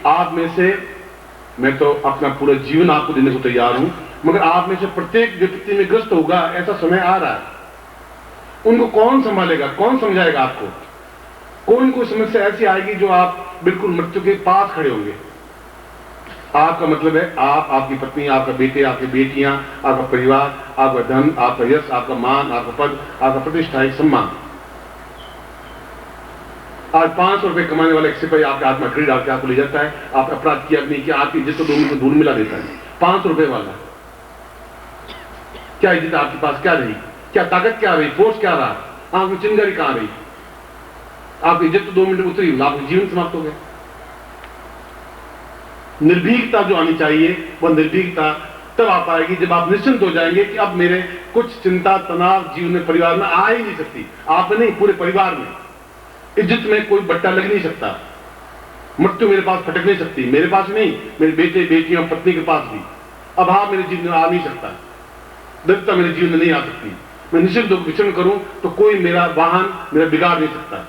आप में से, मैं तो अपना पूरा जीवन आपको देने को तैयार हूं, मगर आप में से प्रत्येक व्यक्ति में ग्रस्त होगा, ऐसा समय आ रहा है। उनको कौन संभालेगा, कौन समझाएगा आपको? कोई समस्या ऐसी आएगी जो आप बिल्कुल मृत्यु के पास खड़े होंगे। आपका मतलब है आप, आपकी पत्नी, आपका बेटे, आपकी बेटियां, आपका परिवार, आपका धन, आपका यश, आपका मान, आपका पद, आपका प्रतिष्ठा, एक सम्मान। आज 500 रुपए कमाने वाला एक सिपाही आपके हाथ में खड़ी डाल के आपको ले जाता है, आप अपराध किया नहीं किया, आपकी इज्जत तो दोनों को धूल मिला देता है। 500 रुपए वाला, क्या इज्जत आपके पास क्या रही, क्या ताकत क्या रही, फोर्स क्या रहा, आपकी चिंगारी कहां रही? आपकी इज्जत तो 2 मिनट उतरी, आपका जीवन समाप्त हो गया। निर्भीकता जो आनी चाहिए, वह निर्भीकता तब आ पाएगी जब आप निश्चिंत हो जाएंगे कि अब मेरे कुछ चिंता तनाव जीवन में, परिवार में आ ही नहीं सकती। आप नहीं, पूरे परिवार में। इज्जत में कोई बट्टा लग नहीं सकता, मृत्यु मेरे पास फटक नहीं सकती, मेरे पास नहीं, मेरे बेटे बेटियों पत्नी के पास भी। अभाव मेरे जीवन में आ नहीं सकता, दरिद्रता मेरे जीवन में नहीं आ सकती। मैं निश्चित होकर विचरण करूं तो कोई मेरा वाहन मेरा बिगाड़ नहीं सकता,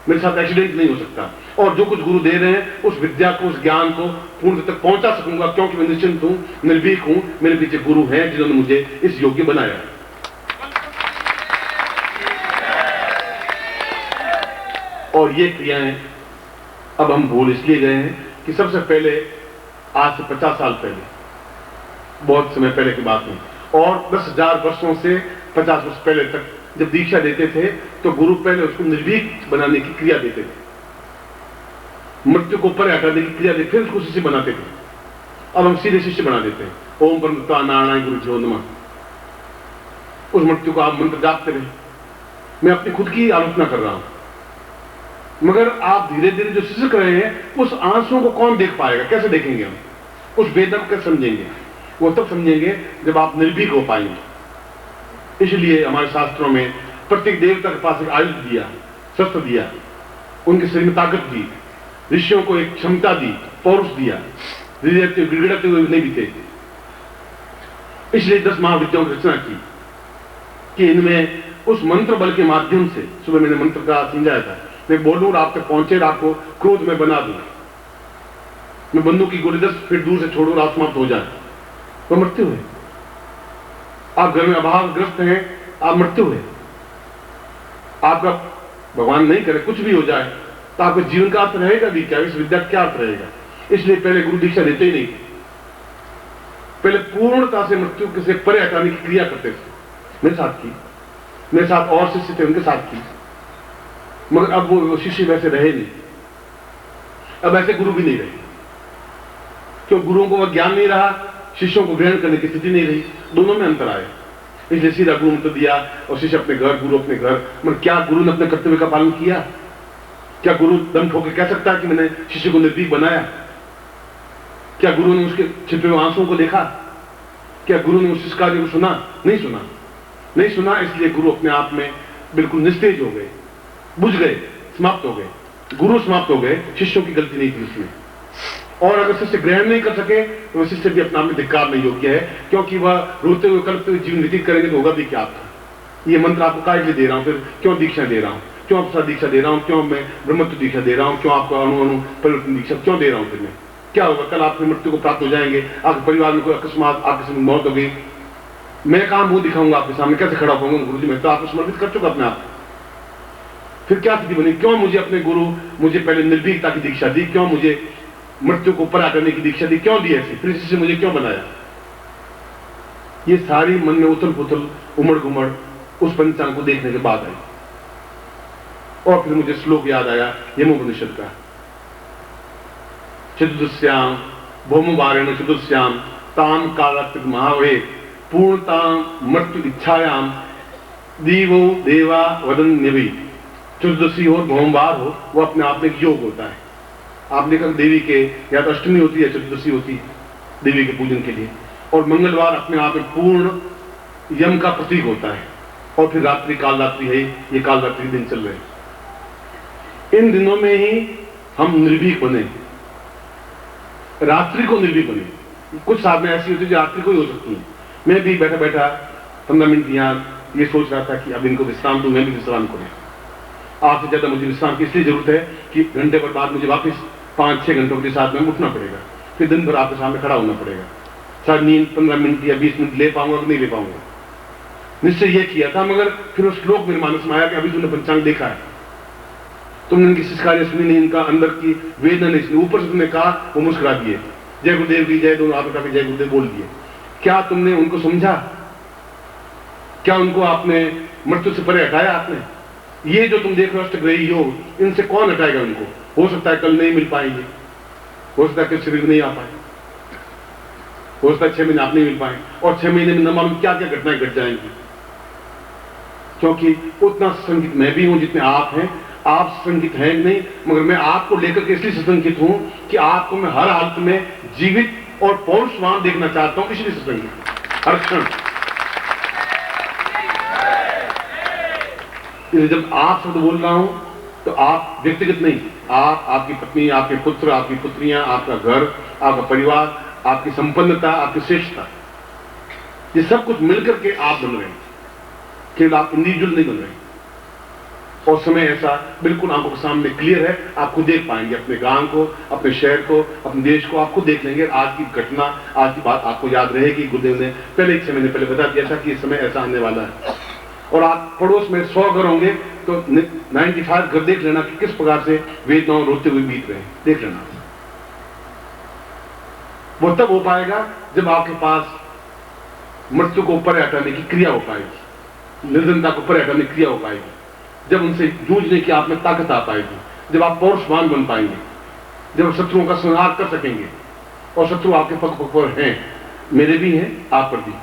मेरे साथ एक्सीडेंट नहीं हो सकता। और जो कुछ गुरु दे रहे हैं उस विद्या को, उस ज्ञान को पूर्ण तक पहुंचा सकूंगा, क्योंकि मैं निश्चिंत हूं, निर्भीक हूं, मेरे पीछे गुरु हैं जिन्होंने मुझे इस योग्य बनाया है। और ये क्रियाएं अब हम भूल इसलिए गए हैं कि सबसे पहले, आज से 50 साल पहले, बहुत समय पहले की बात नहीं, और 10,000 वर्षों से 50 वर्ष पहले तक जब दीक्षा देते थे तो गुरु पहले उसको निर्भीक बनाने की क्रिया देते थे, मृत्यु को ऊपर हटाने की क्रिया देते, फिर उसको शिष्य बनाते थे। अब हम सीधे शिष्य बना देते हैं। ओम परम नारायण गुरु जो नमः, उस मृत्यु को आप मंत्र जापते रहे। मैं अपनी खुद की आलोचना कर रहा हूं, मगर आप धीरे धीरे जो शिष्य कर रहे हैं उस आंसुओं को कौन देख पाएगा? कैसे देखेंगे हम? उस वेदना को कैसे समझेंगे? वो तब समझेंगे जब आप निर्भीक हो पाएंगे। इसलिए हमारे शास्त्रों में प्रत्येक देवता के पास एक आयुध दिया, शस्त्र दिया, उनके शरीर में ताकत दी, ऋषियों को एक क्षमता दी, पौरुष दिया, गिड़गिड़ाते हुए नहीं बीते। इसलिए 10 महाविद्याओं की रचना की कि इनमें उस मंत्र बल के माध्यम से, सुबह मैंने मंत्र का समझाया था, मैं बोलूं आप तक पहुंचे, आपको क्रोध में बना दूं, मैं बंदूक की गोली 10 फीट दूर से छोड़ूं, आप समाप्त हो जाए, तो मृत्यु है। आप घर में अभावग्रस्त हैं, आप मृत्यु है। आपका भगवान नहीं करे कुछ भी हो जाए तो आपके जीवन का अर्थ रहेगा भी क्या? इस विद्या का क्या अर्थ रहेगा? इसलिए पहले गुरु दीक्षा देते ही नहीं, पहले पूर्णता से मृत्यु से परे हटाने की क्रिया करते थे। मेरे साथ की, मेरे साथ और शिष्य थे, उनके साथ की, मगर अब वो शिष्य वैसे रहे नहीं, अब ऐसे गुरु भी नहीं रहे। क्यों? गुरुओं को वह ज्ञान नहीं रहा, शिष्यों को ग्रहण करने की स्थिति नहीं रही, दोनों में अंतर आया। इसलिए सीधा गुरु मंत्र दिया और शिष्य अपने घर, गुरु अपने घर। मगर क्या गुरु ने अपने कर्तव्य का पालन किया? क्या गुरु दम ठोके कह सकता है कि मैंने शिष्य को निर्भीक बनाया? क्या गुरु ने उसके छिपे हुए आंसुओं को देखा? क्या गुरु ने उस शिष्य कार्य को सुना? नहीं सुना, नहीं सुना। इसलिए गुरु अपने आप में बिल्कुल निस्तेज हो गए, बुझ गए, समाप्त हो गए। गुरु समाप्त हो गए, शिष्यों की गलती नहीं थी उसमें। और अगर शिष्य ग्रहण नहीं कर सके तो वह शिष्य भी अपने आप में धिक्कार नहीं योग्य है, क्योंकि वह रोते हुए कलपते हुए जीवन व्यतीत करेंगे तो होगा भी क्या आपका? ये मंत्र आपको काहे लिए दे रहा हूं? फिर क्यों दीक्षा दे रहा हूं? क्यों आपका दीक्षा दे रहा हूं? क्यों मैं ब्रह्मत्व दीक्षा दे रहा हूं? क्यों आपको अणु परिवर्तन दीक्षा क्यों दे रहा हूं? फिर मैं क्या होगा? कल आप मृत्यु को प्राप्त हो जाएंगे, आपके परिवार में कोई अकस्मात आपकी मौत हो गई, मैं कहां मुंह दिखाऊंगा आपके सामने? कैसे खड़ा होऊंगा? गुरु जी मैं तो आपको समर्पित कर चुका अपने आप। फिर क्या स्थिति बनी? क्यों मुझे अपने गुरु, मुझे पहले निर्भीकता की दीक्षा दी, क्यों मुझे मृत्यु को परा करने की दीक्षा दी, क्यों दी ऐसी? फिर इससे मुझे क्यों बनाया? ये सारी मन में उथल पुथल, उमड़ घुमड़ उस पंचांग को देखने के बाद आई। और फिर मुझे श्लोक याद आया यमोपनिषद का, चतुर्दश्याम भौमवारेण चतुर्दश्याम ताम कालकृत महावे पूर्णताम मृत्यु इच्छायाम दीवो देवा वदन्यवि। चतुर्दशी हो, भौमवार हो, वो अपने आप में एक योग होता है। आपने कहा देवी के या तो अष्टमी होती है, चतुर्दशी होती है देवी के पूजन के लिए, और मंगलवार अपने आप में पूर्ण यम का प्रतीक होता है। और फिर रात्रि, काल रात्रि है, ये काल रात्रि दिन चल रहे हैं। इन दिनों में ही हम निर्भीक बने, रात्रि को निर्भीक बने। कुछ साधना ऐसी होती है जो रात्रि को ही हो सकती है। मैं भी बैठा बैठा 15 मिनट यहाँ ये सोच रहा था कि अब इनको विश्राम दूं, मैं भी विश्राम करूं। आपसे ज्यादा मुझे विश्राम की इसलिए जरूरत है कि घंटे भर बाद मुझे वापस 5-6 घंटों के साथ में उठना पड़ेगा, फिर दिन भर आपके सामने खड़ा होना पड़ेगा। शायद नींद 15 मिनट या 20 मिनट ले पाऊंगा कि नहीं ले पाऊंगा। निश्चय ये किया था, मगर फिर उस श्लोक मेरे मानस में आया कि अभी तुमने पंचांग देखा है, तुमने इनकी शिष्कार्य सुनी नहीं, इनका अंदर की वेदना नहीं सुनी, ऊपर से तुमने कहा वो मुस्कुरा दिए, जय गुरुदेव की जय, दोनों हाथ उठा के जय गुरुदेव बोल दिए। क्या तुमने उनको समझा? क्या उनको आपने मृत्यु से परे हटाया? आपने ये जो तुम देख रहे हो अष्टग्रही योग, इनसे कौन हटाएगा उनको? हो सकता है कल नहीं मिल पाएंगे, हो सकता है कि शरीर नहीं आ पाए, हो सकता है 6 महीने आप नहीं मिल पाए, और 6 महीने में न मालूम क्या क्या घटनाएं घट जाएंगी, क्योंकि उतना सशंकित मैं भी हूं जितने आप हैं। आप सशंकित हैं नहीं, मगर मैं आपको लेकर के इसलिए सशंकित हूं कि आपको मैं हर हालत में जीवित और पौरुषवान देखना चाहता हूं, इसलिए सशंकित हर क्षण। जब आप शब्द बोल रहा हूं तो आप व्यक्तिगत नहीं, आप, आपकी पत्नी, आपके पुत्र, आपकी पुत्रियां, आपका घर, आपका परिवार, आपकी संपन्नता, आपकी श्रेष्ठता, ये सब कुछ मिलकर के आप बन रहे हैं, केवल आप इंडिविजुअल नहीं बन रहे हैं। और समय ऐसा बिल्कुल आंखों के सामने क्लियर है, आप खुद देख पाएंगे अपने गांव को, अपने शहर को, अपने देश को, आप खुद देख लेंगे। आज की घटना, आज की बात आपको याद रहेगी। गुरुदेव ने पहले 1 महीने पहले बता दिया था कि इस समय ऐसा आने वाला है। और आप पड़ोस में 100 घर होंगे तो 95 घर देख लेना कि किस प्रकार से वेदनाओं रोते हुए बीत रहे हैं, देख लेना। वो तब हो पाएगा जब आपके पास मृत्यु को ऊपर हटाने की क्रिया हो पाएगी, निर्धनता को ऊपर हटाने की क्रिया हो पाएगी, जब उनसे जूझने की आप में ताकत आ पाएगी, जब आप पौरुषवान बन पाएंगे, जब शत्रुओं का संहार कर सकेंगे। और शत्रु आपके पग पग पर हैं, मेरे भी हैं, आप पर भी।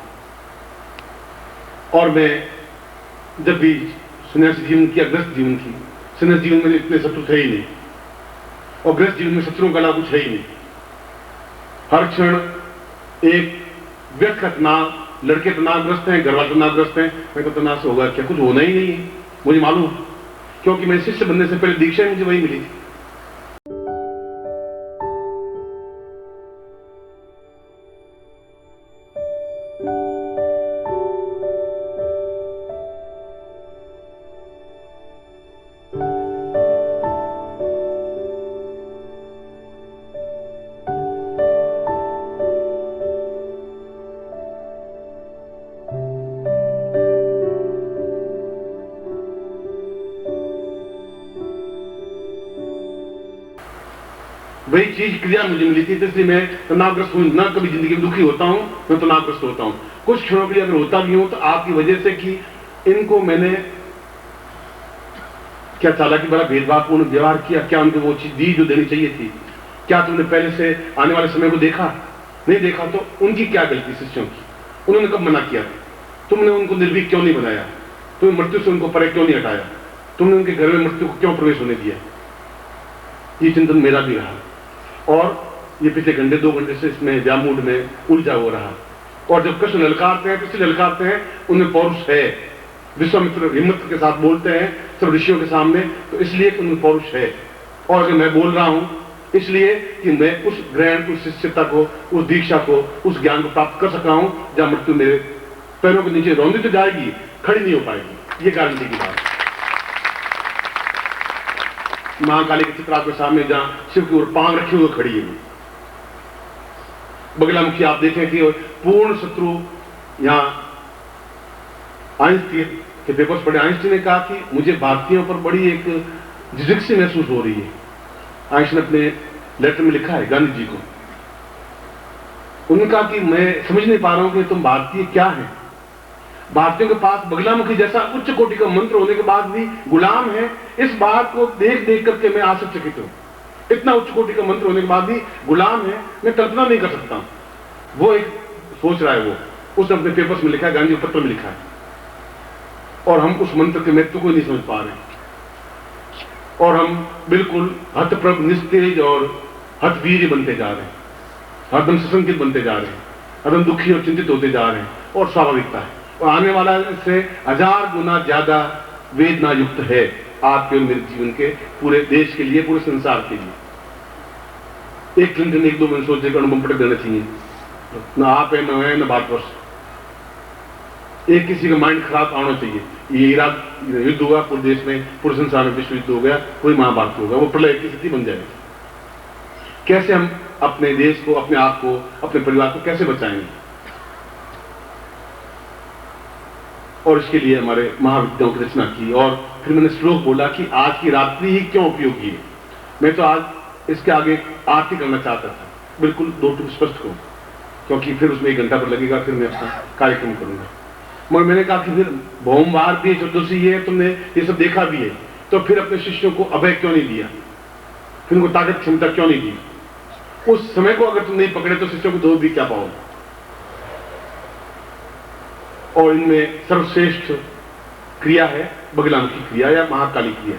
और मैं जब भी सन्यासी जीवन की, गृहस्थ जीवन की, सन्यासी जीवन में इतने शत्रु थे ही नहीं, और गृहस्थ जीवन में शत्रुओं का अलावा कुछ है ही नहीं। हर क्षण एक व्यक्ति का तनाव, लड़के तनावग्रस्त हैं, घर वाले तनावग्रस्त हैं, मैं तो तनाव से होगा क्या? कुछ होना ही नहीं है, मुझे मालूम, क्योंकि मैं शिष्य बनने से पहले दीक्षा मुझे वही मिली थी। वही चीज क्रिया मुझे मिली थी, इसलिए मैं तनावग्रस्त हूं ना। कभी जिंदगी में दुखी होता हूं, मैं तनावग्रस्त होता हूं। कुछ क्षणों के लिए अगर होता भी हूं तो आपकी वजह से कि इनको मैंने क्या चालाकी बड़ा भेदभावपूर्ण व्यवहार किया, क्या उनको वो चीज दी जो देनी चाहिए थी? क्या तुमने पहले से आने वाले समय को देखा? नहीं देखा तो उनकी क्या गलती? शिष्यों की। उन्होंने कब मना किया? तुमने उनको निर्भीक क्यों नहीं बनाया? तुमने मृत्यु से उनको परे क्यों नहीं हटाया? तुमने उनके घर में मृत्यु को क्यों प्रवेश होने दिया? ये चिंतन मेरा भी रहा, और ये पिछले घंटे 2 घंटे से इसमें व्यामूड में उलझा हो रहा। और जब कृष्ण ललकारते हैं तो इसलिए ललकारते हैं, उनमें पौरुष है। विश्वामित्र हिम्मत के साथ बोलते हैं सब ऋषियों के सामने, तो इसलिए कि उनमें पौरुष है। और अगर मैं बोल रहा हूं इसलिए कि मैं उस ग्रहण, उस शिष्यता को, उस दीक्षा को, उस ज्ञान को प्राप्त कर सका हूं जहां मृत्यु मेरे पैरों के नीचे रौंदी तो जाएगी, खड़ी नहीं हो पाएगी। ये गारंटी की बात। महाकाली के चित्र आपके सामने जहां शिव की ओर पांव रखी हुई खड़ी है, बगलामुखी आप देखें कि पूर्ण शत्रु। यहां आइंस्टीन के पेपर्स पढ़े, आइंस्टीन ने कहा कि मुझे भारतीयों पर बड़ी एक झिझक सी महसूस हो रही है। आइंस्टीन अपने लेटर में लिखा है गांधी जी को, उन्होंने कहा कि मैं समझ नहीं पा रहा हूं कि तुम भारतीय क्या है। भारतीयों के पास बगलामुखी जैसा उच्च कोटि का मंत्र होने के बाद भी गुलाम है। इस बात को देख देख करके मैं आश्चर्यचकित हूं। इतना उच्च कोटि का मंत्र होने के बाद भी गुलाम है, मैं कल्पना नहीं कर सकता। वो एक सोच रहा है, वो उसने अपने पेपर्स में लिखा है, गांधी पत्र में लिखा है। और हम उस मंत्र के महत्व को नहीं समझ पा रहे हैं, और हम बिल्कुल हतप्रभ, निस्तेज और हतवीर बनते जा रहे हैं, हरदम सशंकित बनते जा रहे हैं, हरदम दुखी और चिंतित होते जा रहे हैं। और स्वाभाविकता है, और आने वाला इससे 1000 गुना ज्यादा वेदना युक्त है आपके और मेरे जीवन के, पूरे देश के लिए, पूरे संसार के लिए। एक क्लिंटन 1-2 महीने सोचे कि अणुबम पटक देना चाहिए, ना आप है, न है, न भारतवर्ष। एक किसी का माइंड खराब आना चाहिए। ये इराक युद्ध हुआ पूरे देश में, पूरे संसार में विश्व युद्ध हो गया, पूरी महाभारत होगा, वो प्रलय की स्थिति बन जाएगी। कैसे हम अपने देश को, अपने आप को, अपने परिवार को कैसे बचाएंगे। और इसके लिए हमारे महाविद्याओं की रचना की और फिर मैंने श्लोक बोला कि आज की रात्रि ही क्यों उपयोगी है। मैं तो आज इसके आगे आरती करना चाहता था, बिल्कुल 2 टूक स्पष्ट हो, क्योंकि फिर उसमें 1 घंटा पर लगेगा, फिर मैं अपना कार्यक्रम करूंगा। मगर मैंने कहा कि फिर भौमवार भी चतुर्दशी है, तुमने ये सब देखा भी है, तो फिर अपने शिष्यों को अभय क्यों नहीं दिया, फिर उनको ताकत क्षमता क्यों नहीं दी। उस समय को अगर तुम नहीं पकड़े तो शिष्यों को दो भी क्या पाओगे। और इनमें सर्वश्रेष्ठ क्रिया है बगलामुखी क्रिया या महाकाली क्रिया।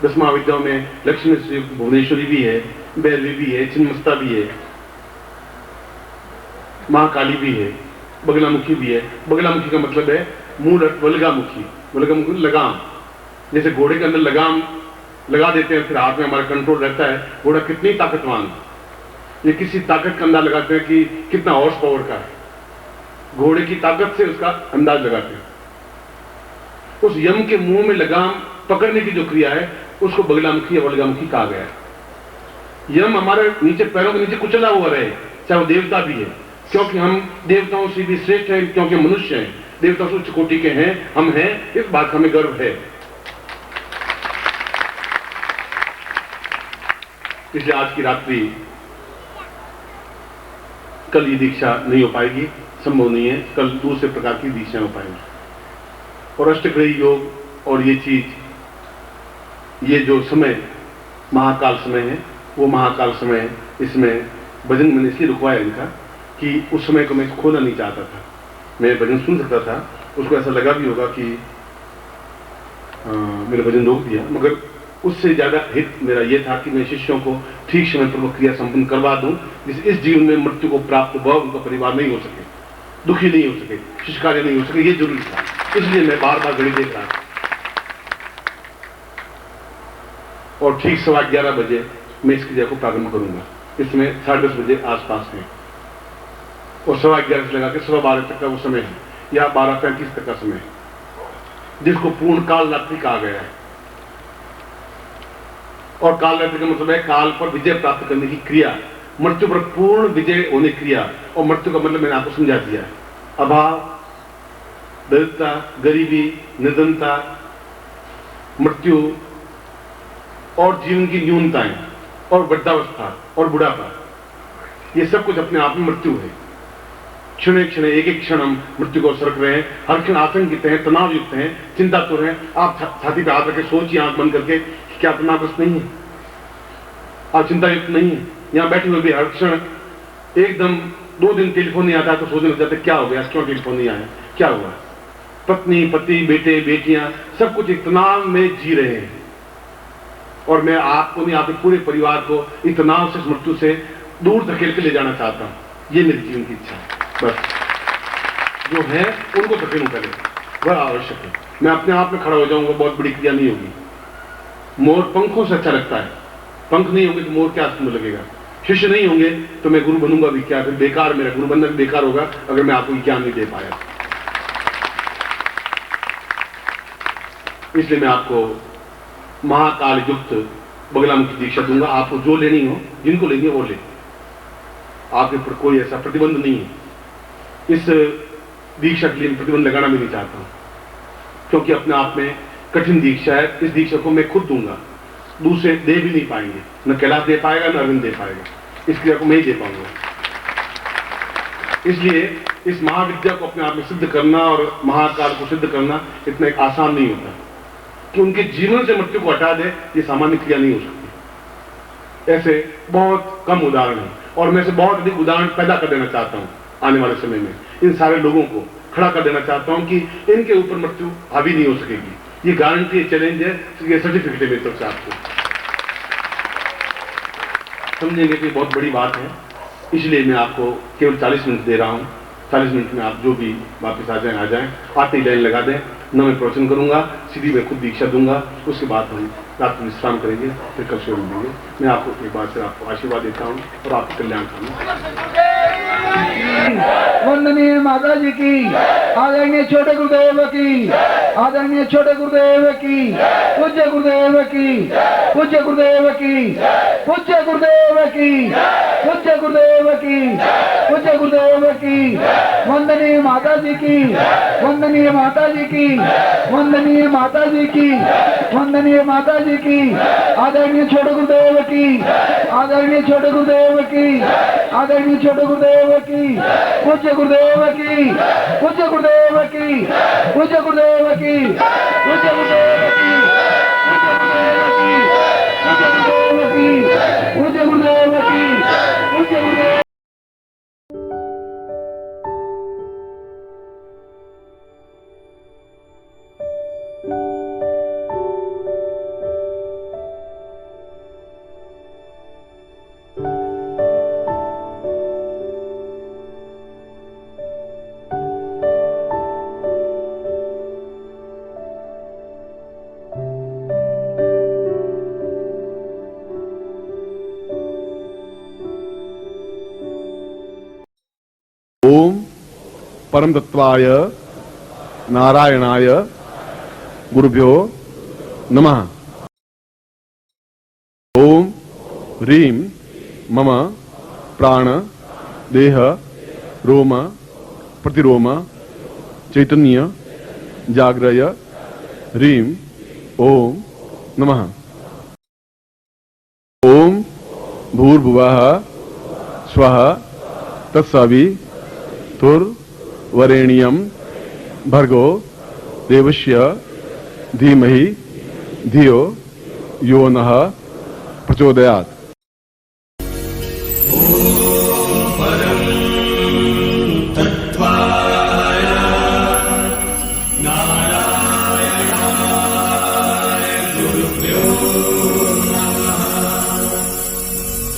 10 महाविद्याओं में लक्ष्मी श्री भुवनेश्वरी भी है, भैरवी भी है, छिन्नमस्ता भी है, महाकाली भी है, बगलामुखी भी है। बगलामुखी का मतलब है मूल अर्थ वल्गामुखी, वल्गामुखी लगाम। जैसे घोड़े के अंदर लगाम लगा देते हैं, फिर हाथ में हमारा कंट्रोल रहता है, घोड़ा कितनी ताकतवान है, ये किसी ताकत का अंदाज लगाते हैं कि कितना हॉर्स पावर का है, घोड़े की ताकत से उसका अंदाज लगाते हैं। उस यम के मुंह में लगाम पकड़ने की जो क्रिया है उसको बगलामुखी या वल्गामुखी कहा गया है। यम हमारे नीचे, पैरों के नीचे कुचला हुआ रहे, चाहे वो देवता भी है, क्योंकि हम देवताओं से भी श्रेष्ठ हैं, क्योंकि मनुष्य हैं, देवताओं से उच्च कोटि के हैं, हम हैं, इस बात का हमें गर्व है। इसलिए आज की रात्रि, कल ये दीक्षा नहीं हो पाएगी, संभव नहीं है, कल दूसरे प्रकार की दीक्षा हो पाएंगी। और अष्टग्रही योग और ये चीज, ये जो समय महाकाल समय है, वो महाकाल समय है। इसमें भजन मैंने इसलिए रुकवाया इनका कि उस समय को मैं खोना नहीं चाहता था। मैं भजन सुन सकता था, उसको ऐसा लगा भी होगा कि मेरा भजन रोक दिया, मगर उससे ज्यादा हित मेरा यह था कि मैं शिष्यों को ठीक समय पर क्रिया संपन्न करवा दूं, जिससे इस जीवन में मृत्यु को प्राप्त हुआ उनका परिवार नहीं हो सके, दुखी नहीं हो सके, शिष्य कार्य नहीं हो सके, ये जरूरी था। इसलिए मैं बार बार घड़ी देख रहा था। और ठीक 11:15 बजे मैं इस क्रिया को प्रारंभ करूंगा। इसमें 10:30 बजे आसपास है और 11:15 से लगा के 12:15 तक का वो समय है, या 12:35 तक का समय है, जिसको पूर्ण काल रात्रि कहा गया है। और काल रात्रि का मतलब है काल पर विजय प्राप्त करने की क्रिया, मृत्यु पर पूर्ण विजय होने की क्रिया। और मृत्यु का मतलब मैंने आपको समझा दिया है, अभाव, दरिद्रता, गरीबी, निर्धनता, मृत्यु और जीवन की न्यूनताएं और वृद्धावस्था और बुढ़ापा, ये सब कुछ अपने आप में मृत्यु है। क्षण क्षण, एक एक क्षण हम मृत्यु को सरक रहे हैं, हर क्षण आतंकित हैं, तनाव युक्त हैं, चिंतातुर हैं। आप छाती पे हाथ रखे सोचिए आंख बंद करके, क्या तनावग्रस्त नहीं है, आप चिंता युक्त नहीं है। यहां बैठे हुए भी हर क्षण एकदम 2 दिन टेलीफोन नहीं आता तो सोचने लग जाते क्या हो गया, क्यों टेलीफोन नहीं आया, क्या हुआ। पत्नी, पति, बेटे, बेटियां सब कुछ एक तनाव में जी रहे हैं। और मैं आपको नहीं, आपके पूरे परिवार को इस तनाव से, मृत्यु से दूर धकेल के ले जाना चाहता हूं। ये मेरी जीवन की इच्छा है। बस जो है उनको धकेलूं पहले, वह आवश्यक है। मैं अपने आप में खड़ा हो जाऊंगा, बहुत बड़ी क्रिया नहीं होगी। मोर पंखों से अच्छा लगता है, पंख नहीं होंगे तो मोर क्या सुंदर लगेगा। शिष्य नहीं होंगे तो मैं गुरु बनूंगा भी क्या, फिर बेकार, मेरा गुरु बनना भी बेकार होगा अगर मैं आपको ज्ञान नहीं दे पाया। इसलिए मैं आपको महाकाल युक्त बगलामुखी दीक्षा दूंगा। आपको जो लेनी हो, जिनको लेनी हो वो ले, आपके ऊपर कोई ऐसा प्रतिबंध नहीं है। इस दीक्षा के लिए प्रतिबंध लगाना भी नहीं चाहता हूं, क्योंकि अपने आप में कठिन दीक्षा है। इस दीक्षा को मैं खुद दूंगा, दूसरे दे भी नहीं पाएंगे, न कैलाश दे पाएगा न अरविंद दे पाएगा। इस क्रिया को मैं ही दे पाऊंगा। इसलिए इस महाविद्या को अपने आप में सिद्ध करना और महाकाल को सिद्ध करना इतना एक आसान नहीं होता कि उनके जीवन से मृत्यु को हटा दे। ये सामान्य क्रिया नहीं हो सकती। ऐसे बहुत कम उदाहरण हैं और मैं से बहुत अधिक उदाहरण पैदा कर देना चाहता हूं। आने वाले समय में इन सारे लोगों को खड़ा कर देना चाहता हूं कि इनके ऊपर मृत्यु हावी नहीं हो सकेगी। ये गारंटी, ये चैलेंज है, ये सर्टिफिकेट है मेरी तरफ से। आपको समझेंगे कि बहुत बड़ी बात है। इसलिए मैं आपको केवल 40 मिनट दे रहा हूं। 40 मिनट में आप जो भी वापस आ जाएं, आते ही लाइन लगा दें। न मैं प्रवचन करूंगा, सीधी मैं खुद दीक्षा दूंगा। उसके बाद हम रात में विश्राम करेंगे, फिर कल शुरू देंगे। मैं आपको एक बार फिर आपको आशीर्वाद देता हूं और आपके कल्याण का वंदनीय माता जी की, आदरणीय छोटे गुरुदेव की, आदरणीय छोटे गुरुदेव की, पूज्य गुरुदेव की, पूज्य गुरुदेव की, पूज्य गुरुदेव की, पूज्य गुरुदेव की, पूज्य गुरुदेव की, वंदनीय माता जी की, वंदनीय माता जी की, वंदनीय माता जी की, वंदनीय माता जी की, आदरणीय छोटे गुरुदेव की, आदरणीय छोटे गुरुदेव की, आदरणीय छोटे गुरुदेव की, पूज्य गुरुदेव की, पूज्य गुरुदेव की, पूज्य गुरुदेव की, पूज्य गुरुदेव की, पूज्य गुरुदेव की, पूज्य गुरुदेव की, पूज्य गुरुदेव। ओम परम तत्वाय नारायणाय गुरुभ्यो नमः। ओम ह्रीं मम प्राण देह रोम प्रतिरोम चैतन्य जाग्रय ह्रीं ओम नमः। ओम भूर्भुवः स्वः तत्सवितुर्वरेण्यं भर्गो देवस्य धीमहि धियो यो नः प्रचोदयात्।